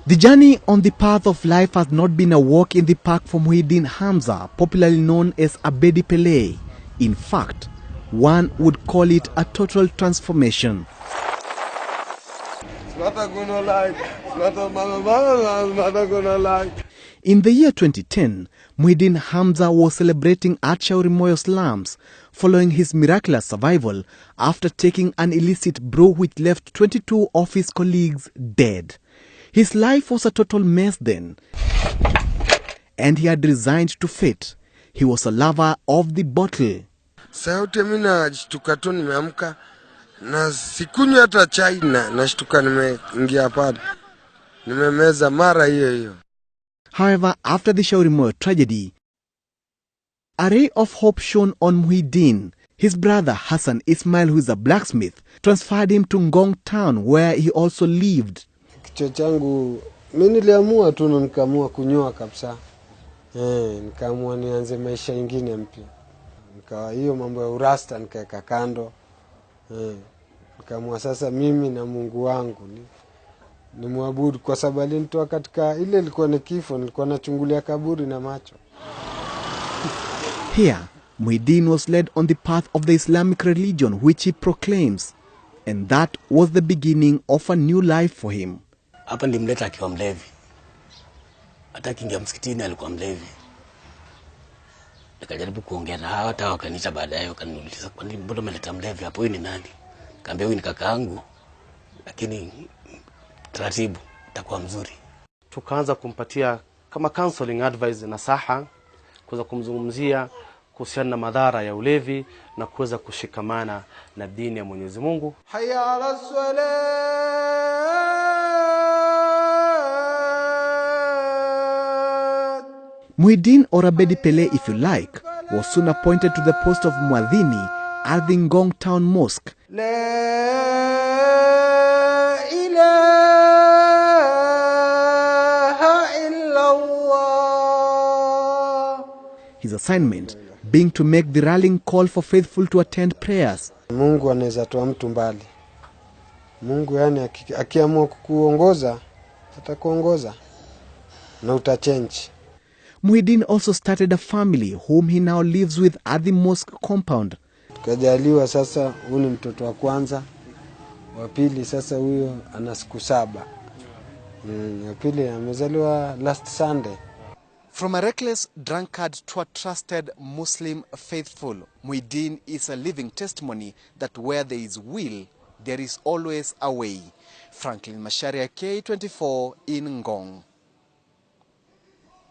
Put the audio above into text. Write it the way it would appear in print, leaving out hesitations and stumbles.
The journey on the path of life has not been a walk in the park for Muhyiddin Hamza, popularly known as Abedi Pele. In fact, one would call it a total transformation. In the year 2010, Muhyiddin Hamza was celebrating at Shauri Moyo slums following his miraculous survival after taking an illicit brew which left 22 of his colleagues dead. His life was a total mess then, and he had resigned to fate. He was a lover of the bottle. Sauti mimi nashtuka tu nimeamka na sikunywa hata chai na nashtuka nimeingia pale. Nimemeza mara hiyo. However, after the Shauri Moyo tragedy, a ray of hope shone on Muhyiddin. His brother Hassan Ismail, who is a blacksmith, transferred him to Ngong town where he also lived. Kichwa changu mimi niliamua tu na nikaamua kunyoa kabisa. Nikaamua nianze maisha mengine mpya. Nikawa hiyo mambo ya urasta nikaeka kando. Nikaamua sasa mimi na Mungu wangu ni muabudu, kwa sababu alinitoa katika ile ilikuwa ni kifo, nilikuwa nachungulia kaburi na macho. Here, Muhyiddin was led on the path of the Islamic religion which he proclaims, and that was the beginning of a new life for him. Hapa nilimleta akiwa mlevi. Hata kingia msikitini alikuwa mlevi. Nikajaribu kuongea na hata wakaniita baadaye wakaniuliza kwa nini mbona umeleta mlevi hapo, huyu ni nani? Kaambia huyu ni kakaangu, lakini taratibu itakuwa mzuri. Tukaanza kumpatia kama counseling advice na saha, kuweza kumzungumzia kuhusiana na madhara ya ulevi na kuweza kushikamana na dini ya Mwenyezi Mungu. Hayya ala salat. Muhyiddin, or Abedi Pele if you like, was soon appointed to the post of Muadhini at the Ngong town mosque. La ilaha illallah. His assignment being to make the rallying call for faithful to attend prayers. Mungu anaweza toa mtu mbali. Mungu yani akiamua kukuongoza atakuongoza na utachange. Muhyiddin also started a family whom he now lives with at the mosque compound. Tukajaliwa sasa huyu ni mtoto wa kwanza, wa pili sasa huyo ana siku 7. Wa pili amezaliwa last Sunday. From a reckless drunkard to a trusted Muslim faithful, Muhyiddin is a living testimony that where there is will, there is always a way. Franklin Masha, K24 in Ngong.